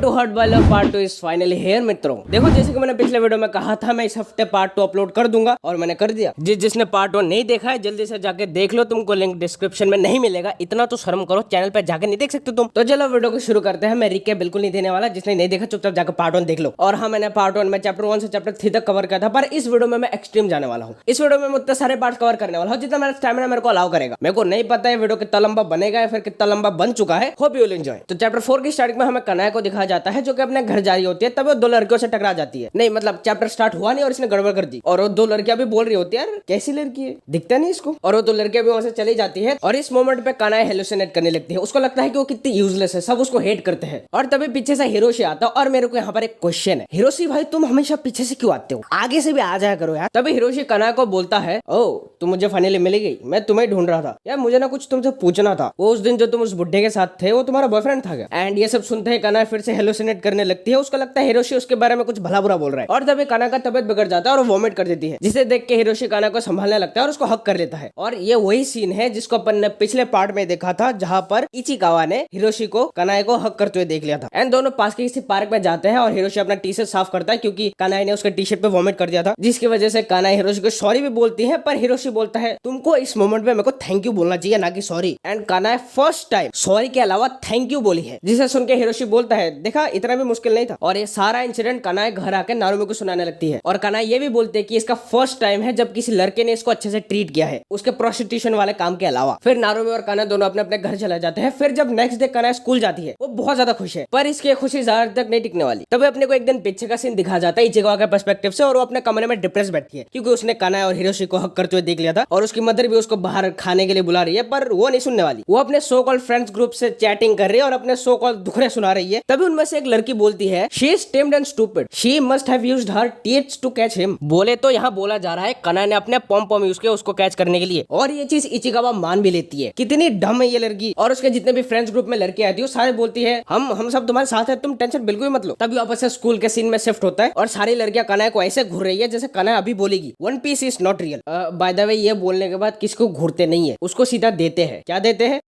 To hurt by love part 2 is finally here मित्रों। देखो जैसे कि मैंने पिछले वीडियो में कहा था मैं इस हफ्ते पार्ट 2 अपलोड कर दूंगा और मैंने कर दिया। जिसने पार्ट 1 नहीं देखा है जल्दी से जाके देख लो, तुमको लिंक डिस्क्रिप्शन में नहीं मिलेगा। इतना तो शर्म करो, चैनल पे जाके नहीं देख सकते तुम। तो चलो वीडियो को शुरू करते हैं। मैं रिकैप बिल्कुल नहीं देने वाला, जिसने नहीं देखा चुपचाप जाकर पार्ट 1 देख लो। और हाँ, मैंने पार्ट 1 में चैप्टर 1 से चैप्टर 3 तक कवर किया था, पर इस वीडियो में मैं एक्सट्रीम जाने वाला हूँ। इस वीडियो में मैं उतने सारे पार्ट कवर करने वाला हूँ जितना मेरा स्टैमिना मेरे को अलाउ करेगा। मेरे को नहीं पता है वीडियो कितना लंबा बनेगा या फिर कितना लंबा बन चुका है। Hope you will enjoy. तो चैप्टर 4 की स्टार्टिंग में हमें कनाया को दिखाया जाता है जो कि अपने घर जा रही होती है। तब वो दो लड़कियों से टकरा जाती है। नहीं मतलब चैप्टर स्टार्ट हुआ नहीं और इसने गड़बड़ कर दी। और वो दो लड़कियां भी बोल रही होती है यार कैसी लड़की है, दिखता नहीं इसको। और वो दो लड़कियां भी वहां से चली जाती है। और इस मोमेंट पे कनाया हेलुसिनेट करने लगती है। उसको लगता है कि वो कितनी यूजलेस है, सब उसको हेट करते हैं। और तभी पीछे से हिरोशी आता है। और मेरे को यहाँ पर एक क्वेश्चन है, हिरोशी भाई तुम हमेशा पीछे से क्यों आते हो, आगे से भी आ जाया करो यार। तभी हिरोशी कनाया को बोलता है ओ तुम मुझे फाइनली मिल गई, मैं तुम्हें ढूंढ रहा था यार, मुझे ना कुछ तुमसे पूछना था। वो उस दिन जो तुम उस बुड्ढे के साथ थे वो तुम्हारा बॉयफ्रेंड था क्या? एंड ये सब सुनते ही कनाया फिर से हेलुसिनेट करने लगती है। उसको लगता है हिरोशी उसके बारे में कुछ भला बुरा बोल रहा है। और तभी कनाया का तबियत बिगड़ जाता है और वॉमिट कर देती है, जिसे देख के हिरोशी कनाया को संभालने लगता है और उसको हक कर लेता है। और ये वही सीन है जिसको अपन ने पिछले पार्ट में देखा था, जहां पर इचिकावा ने हिरोशी को कनाया को हक करते हुए देख लिया था। एंड दोनों पास के किसी पार्क में जाते हैं और हिरोशी अपना टी शर्ट साफ करता है क्योंकि कनाया ने उसके टी शर्ट पे वॉमिट कर दिया था, जिसकी वजह से कनाया हिरोशी को सॉरी भी बोलती है। पर हिरोशी बोलता है तुमको इस मोमेंट में मेरे को थैंक यू बोलना चाहिए ना कि sorry. And Kanaya first time sorry के अलावा थैंक यू बोली है, जिसे सुन के हिरोशी बोलता है देखा इतना भी मुश्किल नहीं था। और ये सारा इंसिडेंट कनाया घर आके नारुमी को सुनाने लगती है। और कनाया ये भी बोलते हैं कि इसका फर्स्ट टाइम है जब किसी लड़के ने इसको अच्छे से ट्रीट किया है, उसके प्रोस्टिट्यूशन वाले काम के अलावा। फिर नारुमी और कनाया दोनों अपने अपने घर चले जाते हैं। फिर जब नेक्स्ट डे कनाया स्कूल जाती है वो बहुत ज्यादा खुश है, पर इसकी खुशी ज्यादा तक नहीं टिकने वाली। तभी अपने को एक दिन पीछे का सीन दिखा जाता है इचिकावा के पर्सपेक्टिव से। और वो अपने कमरे में डिप्रेस बैठी है क्योंकि उसने कनाया और हिरोशी को हक करते हुए देख लिया था। और उसकी मदर भी उसको बाहर खाने के लिए बुला रही है, पर वो नहीं सुनने वाली। वो अपने सो कॉल्ड फ्रेंड्स ग्रुप से चैटिंग कर रही है और अपने सो कॉल्ड दुखड़े सुना रही है। तभी उनमें से एक लड़की बोलती है she is tamed and stupid, she must have used her teeths to catch him. बोले तो यहाँ बोला जा रहा है कनाया ने अपने पॉम पॉम यूज किया उसको कैच करने के लिए। और ये चीज इचिकावा मान भी लेती है, कितनी डम है ये लड़की। और उसके जितने भी फ्रेंड्स ग्रुप में लड़की आती है सारे बोलती है हम सब तुम्हारे साथ है, तुम टेंशन बिल्कुल मत लो। तभी वापस से स्कूल के सीन में शिफ्ट होता है और सारी लड़कियां कनाया को ऐसे घूर रही है जैसे कनाया अभी बोलेगी one piece is not real. By the way ये बोलने के बाद किसको घूरते नहीं है, उसको सीधा देते हैं। क्या देते हैं?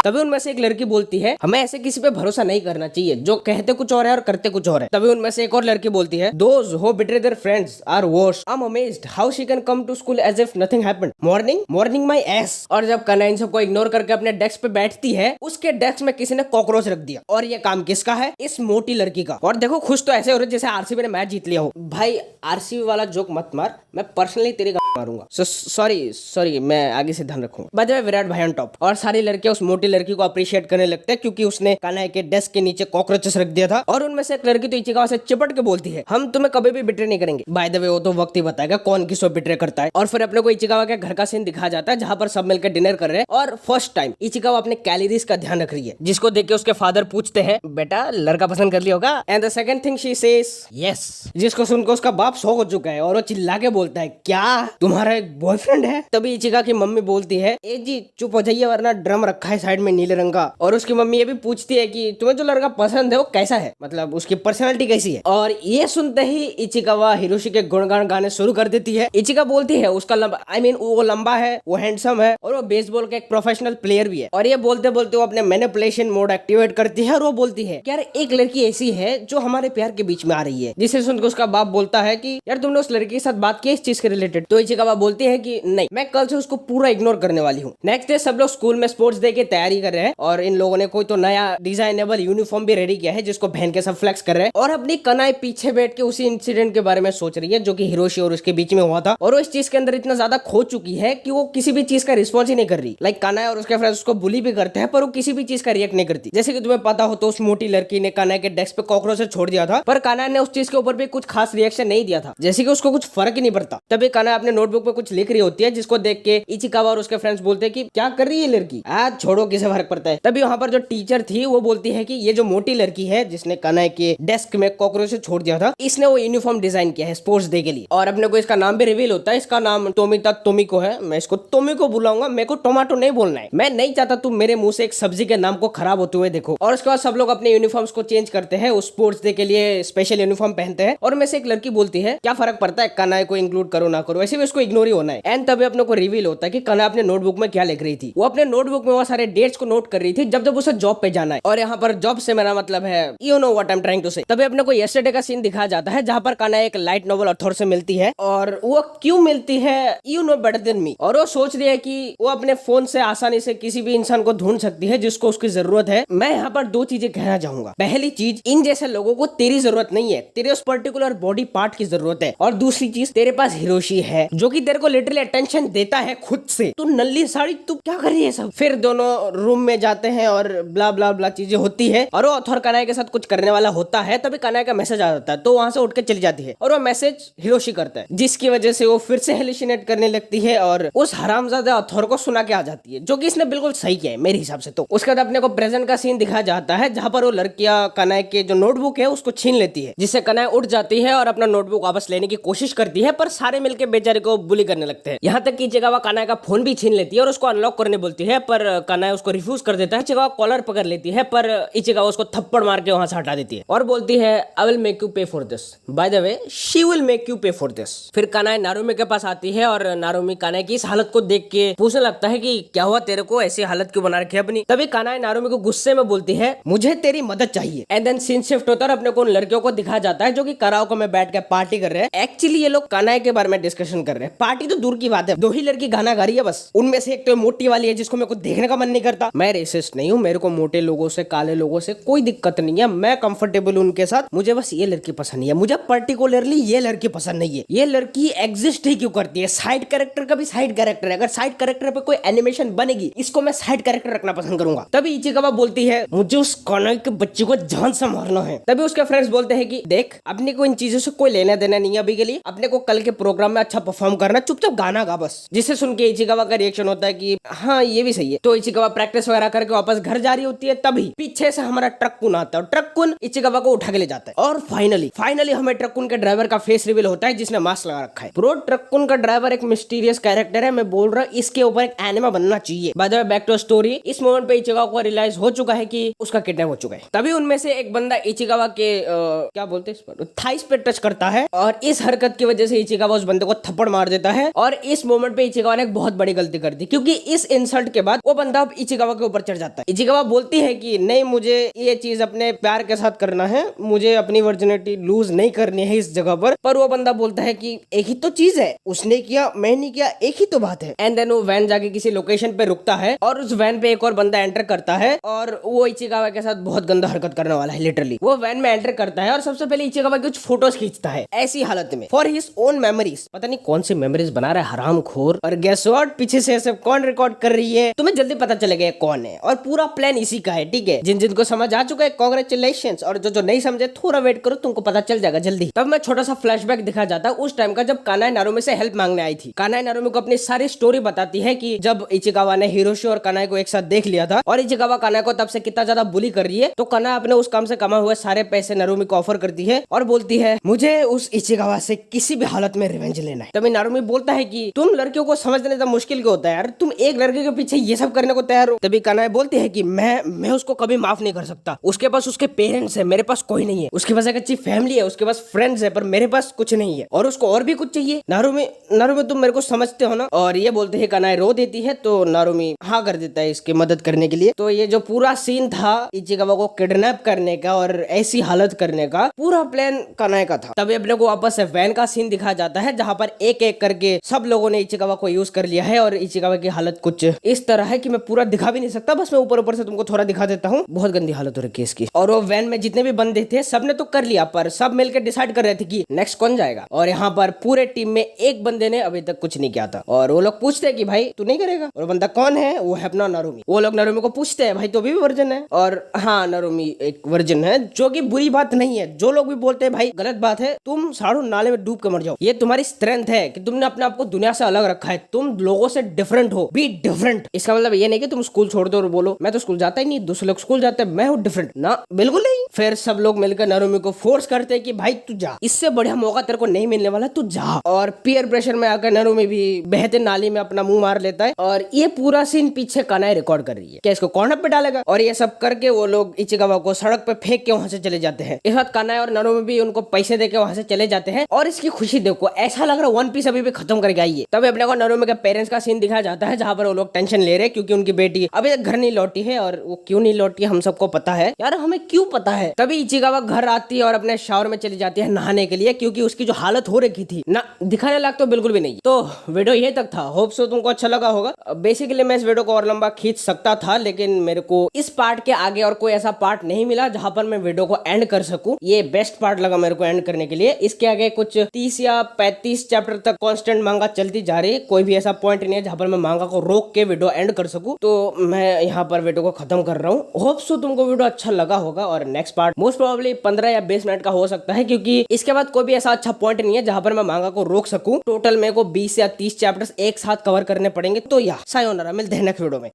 तभी उनमें से एक लड़की बोलती है हमें ऐसे किसी पे भरोसा नहीं करना चाहिए जो कहते कुछ और है और करते कुछ और है। तभी उनमें से एक और लड़की बोलती है those who betray their friends are worse, I am amazed how she can come to school as if nothing happened, morning my ass. और जब कनाया इन सबको इग्नोर करके अपने डेस्क पे बैठती है, उसके डेस्क में किसी ने कॉकरोच रख दिया। और ये काम किसका है? इस मोटी लड़की का। और देखो खुश तो ऐसे हो रहे जैसे आरसीबी ने मैच जीत लिया हो। भाई आरसीबी वाला जोक मत मार, मैं पर्सनली तेरी मारूंगा। सॉरी मैं आगे से ध्यान रखूंगा। बाय द वे विराट भाई ऑन टॉप। और सारी लड़कियां उस मोटी लड़की को अप्रिशिएट करने लगते हैं क्योंकि उसने कनाया के डेस्क के नीचे कॉकरोचेस रख दिया था। और उनमें से एक लड़की तो इचिकावा से चिपट के बोलती है हम तुम्हें कभी भी बिट्रे नहीं करेंगे। बाय द वे वो तो वक्त ही बताएगा कौन किसको बिट्रे करता है। और फिर अपने को इचिकावा के घर का सीन दिखाया जाता है जहां पर सब मिलकर डिनर कर रहे हैं। और फर्स्ट टाइम इचिकावा अपने कैलोरीज का ध्यान रख रही है, जिसको देख के उसके फादर पूछते हैं बेटा लड़का पसंद कर लिया होगा। And the second thing she says yes, जिसको सुनकर उसका बाप शॉक हो चुका है और वो चिल्ला के बोलता है क्या तुम्हारा एक बॉयफ्रेंड है? तभी इचिका की मम्मी बोलती है ए जी चुप हो जाइए वरना ड्रम रखा है साइड में नीले रंग का। और उसकी मम्मी ये भी पूछती है कि तुम्हें जो लड़का पसंद है वो कैसा है, मतलब उसकी पर्सनालिटी कैसी है। और ये सुनते ही इचिकावा हिरोशी के गुणगान गाने शुरू कर देती है। इचिका बोलती है उसका लंबा वो लंबा है, वो हैंडसम है और वो बेसबॉल का एक प्रोफेशनल प्लेयर भी है। और ये बोलते बोलते वो अपने मैनिपुलेशन मोड एक्टिवेट करती है और वो बोलती है यार एक लड़की ऐसी है जो हमारे प्यार के बीच में आ रही है। जिसे सुनकर उसका बाप बोलता है कि यार तुमने उस लड़की के साथ बात की इस चीज के रिलेटेड? तो इचिकावा बोलती है कि नहीं मैं कल से उसको पूरा इग्नोर करने वाली हूँ। नेक्स्ट डे सब लोग स्कूल में स्पोर्ट्स डे की तैयारी कर रहे हैं और इन लोगों ने कोई तो नया डिजाइनेबल यूनिफॉर्म भी रेडी किया है जिसको पहन के सब फ्लेक्स कर रहे हैं। और अपनी कनाई पीछे बैठ के उसी इंसिडेंट के बारे में सोच रही है जो कि हिरोशी और उसके बीच में हुआ था। और वो इस चीज के अंदर इतना ज्यादा खो चुकी है कि वो किसी भी चीज का रिस्पॉन्स ही नहीं कर रही। लाइक कनाई और उसके फ्रेंड्स उसको बुली भी करते हैं पर वो किसी भी चीज का रिएक्ट नहीं करती। जैसे कि तुम्हें पता हो तो उस मोटी लड़की ने कनाई के डेस्क पे कॉकरोच छोड़ दिया था, पर कनाई ने उस चीज के ऊपर भी कुछ खास रिएक्शन नहीं दिया था, जैसे कि उसको कुछ फर्क ही नहीं पड़ता। तभी कनाई अपने नोटबुक पे कुछ लिख रही होती है जिसको देख के इचिकावा और उसके फ्रेंड्स बोलते हैं कि क्या कर रही है लड़की, आज छोड़ो किसे फर्क पड़ता है। तभी वहां पर जो टीचर थी वो बोलती है कि ये जो मोटी लड़की है जिसने कनाई के डेस्क में कॉकरोच छोड़ दिया था, इसने वो यूनिफॉर्म डिजाइन किया है स्पोर्ट्स डे के लिए। और अपने को इसका नाम भी रिवील होता है, इसका नाम तोमिता तोमिको है। मैं इसको तोमिको बुलाऊंगा, मेरे को टोमेटो नहीं बोलना है। मैं नहीं चाहता तुम मेरे मुंह से एक सब्जी के नाम को खराब होते हुए देखो। और उसके बाद सब लोग अपने यूनिफॉर्म्स को चेंज करते हैं, उस स्पोर्ट्स डे के लिए स्पेशल यूनिफॉर्म पहनते हैं। और में से एक लड़की बोलती है क्या फर्क पड़ता है कनाई को इंक्लूड करो ना करो, वैसे भी उसको इग्नोर ही होना है। एंड तभी अपने को रिवील होता है कि कनाई अपने नोटबुक में क्या लिख रही थी। वो अपने नोटबुक में वो सारे डेट्स को नोट कर रही थी जब उसे जॉब पे जाना है। और यहाँ पर जॉब से मेरा मतलब है you know what I am trying to say. तभी अपने को यस्टरडे का सीन दिखाया जाता है जहाँ पर कनाई एक लाइट नॉवल ऑथर से मिलती है। और वो क्यों मिलती है you no better than me. और वो सोच रही है कि वो अपने फोन से आसानी से किसी भी इंसान को ढूंढ सकती है जिसको उसकी जरूरत है। मैं यहाँ पर दो चीजें कहना चाहूंगा। पहली चीज, इन जैसे लोगों को तेरी जरूरत नहीं है, तेरे उस पर्टिकुलर बॉडी पार्ट की जरूरत है। और दूसरी चीज, तेरे पास हिरोशी है जो कि तेरे को लिटरली अटेंशन देता है खुद से। तू नल्ली साड़ी तू क्या कर रही है सब। फिर दोनों रूम में जाते हैं और ब्ला ब्ला ब्ला चीजें होती है और वो ऑथर कनाई के साथ कुछ करने वाला होता है। तभी कनाई का मैसेज आ जाता है तो वहां से उठ के चली जाती है और वो मैसेज हिरोशी करता है, जिसकी वजह से वो फिर से हेलुसिनेट करने लगती है और उस हरामजादा ऑथर को सुना के आ जाती है, जो कि इसने बिल्कुल सही किया है मेरे हिसाब से। तो उसके बाद अपने को प्रेजेंट का सीन दिखाया जाता है जहां पर वो लड़कियां कनाई के जो नोटबुक है उसको छीन लेती है, जिससे कनाई उठ जाती है और अपना नोटबुक वापस लेने की कोशिश करती है। पर सारे मिलकर बेचारे को बुली करने लगते हैं। यहाँ तक कि इचिकावा कनाई का फोन भी छीन लेती है और उसको अनलॉक करने बोलती है, पर कनाई उसको रिफ्यूज कर देता है। इचिकावा कॉलर पकड़ लेती है पर इचिकावा उसको थप्पड़ मार के वहां से हटा देती है और बोलती है आई विल मेक यू पे for this, bye the way she will make you पे फॉर दिस। फिर कनाई नारुमी के पास आती है और नारुमी कनाई की इस हालत को देख के पूछने लगता है कि क्या हुआ तेरे को, ऐसी हालत क्यों बना रखी है अपनी। तभी कनाई नारुमी को गुस्से में बोलती है मुझे तेरी मदद चाहिए। एंड देन सीन शिफ्ट होता है और अपने को उन लड़कियों को दिखाया जाता है जो कि कराओके में बैठ के पार्टी कर रहे हैं। एक्चुअली ये लोग कनाई के बारे में डिस्कशन कर रहे हैं, पार्टी तो दूर की बात है, दो ही लड़की गाना गा रही है बस। उनमें से एक तो मोटी वाली है जिसको मेरे को देखने का मन नहीं करता। मैं रेसिस्ट नहीं हूँ, मेरे को मोटे लोगों से काले लोगों से कोई दिक्कत नहीं है, मैं कंफर्टेबल हूँ उनके साथ। मुझे बस ये लड़की पसंद नहीं है, मुझे पर्टिकुलरली ये लड़की पसंद नहीं है। ये लड़की एग्जिस्ट ही क्यों करती है, साइड कैरेक्टर का भी साइड कैरेक्टर है। अगर साइड कैरेक्टर पे कोई एनिमेशन बनेगी इसको मैं साइड कैरेक्टर रखना पसंद करूंगा। तभी इचिकावा बोलती है मुझे उस कनाई के बच्चे को जान से मारना है। तभी उसके फ्रेंड्स बोलते हैं कि देख अपने को इन चीजों से कोई लेना देना नहीं है अभी के लिए, अपने को कल के प्रोग्राम में अच्छा परफॉर्म करना, चुपचाप गाना गा बस। जिसे सुन के इचिकावा का रिएक्शन होता है कि हाँ ये भी सही है। तो इचिकावा प्रैक्टिस वगैरह करके वापस घर जा रही होती है, तभी पीछे से हमारा ट्रक्कुन आता है और ट्रक्कुन इचिकावा को उठा के ले जाता है। और फाइनली हमें ट्रक्कुन के ड्राइवर का फेस रिवील होता है जिसने मास्क लगा रखा है। ब्रो ट्रक्कुन का ड्राइवर एक मिस्टीरियस कैरेक्टर है, मैं बोल रहा हूँ इसके ऊपर एक एनिमे बनना चाहिए। By the way back to story, इस मोमेंट पे इचिकावा को रियलाइज हो चुका है कि उसका किडनैप हो चुका है। तभी उनमें से एक बंदा इचिकावा के क्या बोलते हैं इस पर, थाइस पे टच करता है और इस हरकत की वजह से इचिकावा उस बंदे को थप्पड़ मार देता है। और इस मोमेंट पे इचिकावा ने एक बहुत बड़ी गलती कर दी, क्योंकि इस इंसल्ट के बाद वो बंदा अब इचिकावा के ऊपर चढ़ जाता है। इचिकावा बोलती है कि नहीं मुझे ये चीज अपने प्यार के साथ करना है, मुझे अपनी वर्जिनिटी लूज नहीं करनी है इस जगह पर वो बंदा बोलता है कि एक ही तो चीज है, उसने किया मैं नहीं किया, एक ही तो बात है। एंड देन वो वैन जाके किसी लोकेशन पे रुकता है और उस वैन पे एक और बंदा एंटर करता है और वो इचिकावा के साथ बहुत गंदा हरकत करने वाला है। लिटरली वो वैन में एंटर करता है और सबसे पहले इचिकावा की कुछ फोटोज खींचता है ऐसी हालत में फॉर हिज ओन मेमोरीज। पता नहीं कौन सी मेमोरीज बना रहा है हरामखोर। और गेस व्हाट, पीछे से सब कौन रिकॉर्ड कर रही है तुम्हें जल्दी पता चलेगा कौन है। और पूरा प्लान इसी का है, ठीक है। जिनको समझ आ चुका है कांग्रेचुलेशंस, और जो नहीं समझे थोड़ा वेट करो, तुमको पता चल जाएगा जल्दी। तब मैं छोटा सा फ्लैशबैक दिखा जाता है उस टाइम का जब कानाई नारुमी से हेल्प मांगने आई थी। कानाई नारुमी को अपनी सारी स्टोरी बताती है कि जब इचिकावा ने हिरोशी और कानाई को एक साथ देख लिया था और इचिकावा कानाई को तब से कितना ज्यादा बुली कर रही है, तो कानाई अपने उस काम से कमा हुए सारे पैसे नारुमी को ऑफर करती है और बोलती है मुझे उस इचिकावा से किसी भी हालत में रिवेंज लेना है। तभी नारुमी बोलता है कि तुम लड़कियों को समझने तो मुश्किल क्यों होता है यार, तुम एक लड़के के पीछे ये सब करने को तैयार हो। तभी कानाई बोलती है कि मैं उसको कभी माफ नहीं कर सकता, उसके पास उसके पेरेंट्स है, मेरे पास कोई नहीं है, उसके पास एक अच्छी फैमिली है, उसके पास फ्रेंड्स है, पर मेरे पास कुछ नहीं है और उसको और भी कुछ चाहिए। नारुमी तुम मेरे को समझते हो ना। और ये बोलते हैं कानाई रो देती है तो नारुमी हाँ कर देता है इसकी मदद करने के लिए। तो ये जो पूरा सीन था इचिकावा को किडनैप करने का और ऐसी हालत करने का, पूरा प्लान कानाई का था। तभी अपने को वापस से वैन का सीन दिखाया जाता है जहाँ पर एक एक करके सब लोगों ने इचिकावा को यूज कर लिया है और इचिकावा की हालत कुछ इस तरह है कि मैं पूरा दिखा भी नहीं सकता, बस मैं ऊपर से तुमको थोड़ा दिखा देता हूँ। बहुत गंदी हालत हो रही है इसकी। और वो वैन में जितने भी बंदे थे सबने तो कर लिया, पर सब मिलकर डिसाइड कर रहे थे कि नेक्स्ट कौन जाएगा। और यहाँ पर पूरे टीम में एक बंदे ने अभी तक कुछ नहीं किया था और वो लोग पूछते हैं कि भाई तू नहीं करेगा, और बंदा कौन है, वो है अपना नारुमी। वो लोग नारुमी को पूछते हैं भाई तो भी वर्जन है, और हाँ नारुमी एक वर्जन है, जो कि बुरी बात नहीं है। जो लोग भी बोलते हैं भाई गलत बात है, तुम साड़ू नाले में डूब के मर जाओ, ये तुम्हारी स्ट्रेंथ है कि तुमने अपने आप को दुनिया से अलग रखा है, तुम लोगों से डिफरेंट हो, बी डिफरेंट। इसका मतलब ये नहीं कि तुम स्कूल छोड़ दो और बोलो मैं तो स्कूल जाता ही नहीं, दूसरे लोग स्कूल जाते हैं, मैं हूँ डिफरेंट ना, बिल्कुल नहीं। फिर सब लोग मिलकर नारुमी को फोर्स करते हैं कि भाई तू जा, इससे बढ़िया मौका तेरे को नहीं मिलने वाला, तू जा। और पीयर प्रेशर में आकर नारुमी भी बहते नाली में अपना मुंह मार लेता है। और ये पूरा सीन पीछे कानाई रिकॉर्ड कर रही है क्या इसको कॉर्नर पे डालेगा, और ये सब करके वो लोग इचिकावा को सड़क पे फेंक के वहां से चले जाते हैं। इस बात कानाई और नारुमी भी उनको पैसे देके वहां से चले जाते हैं। और इसकी खुशी देखो, ऐसा लग रहा है वन पीस प्लीज अभी भी खत्म करके आइए। तभी अपने को नारुतो के पेरेंट्स का सीन दिखाया जाता है जहाँ पर वो लोग टेंशन ले रहे हैं क्योंकि उनकी बेटी अभी तक घर नहीं लौटी है। और वो क्यों नहीं लौटी हम सबको पता है यार, हमें क्यों पता है। तभी इचिकावा घर आती है और अपने शावर में चली जाती है नहाने के लिए क्योंकि उसकी जो हालत हो रखी थी ना, दिखाने लायक तो बिल्कुल भी नहीं। तो वीडियो ये तक था, होप सो तुमको अच्छा लगा होगा। बेसिकली मैं इस वीडियो को और लंबा खींच सकता था लेकिन मेरे को इस पार्ट के आगे और कोई ऐसा पार्ट नहीं मिला जहां पर मैं वीडियो को एंड कर सकूं। ये बेस्ट पार्ट लगा मेरे को एंड करने के लिए। इसके आगे कुछ 30 या 35 चैप्टर तक कांस्टेंट मांगा चलती जा रही है, कोई भी ऐसा पॉइंट नहीं है जहां पर मैं मांगा को रोक के वीडियो एंड कर सकूं। तो मैं यहाँ पर वीडियो को खत्म कर रहा हूँ। होप सो तुमको वीडियो अच्छा लगा होगा और नेक्स्ट पार्ट मोस्ट प्रोबेबली 15 या 20 मिनट का हो सकता है क्योंकि इसके बाद कोई भी ऐसा अच्छा पॉइंट नहीं है जहां पर मैं मांगा को रोक सकूं। टोटल मेरे को 20 या 30 चैप्टर्स एक साथ कवर करने पड़ेंगे। तो या सायोनारा, मिलते हैं नेक्स्ट वीडियो में।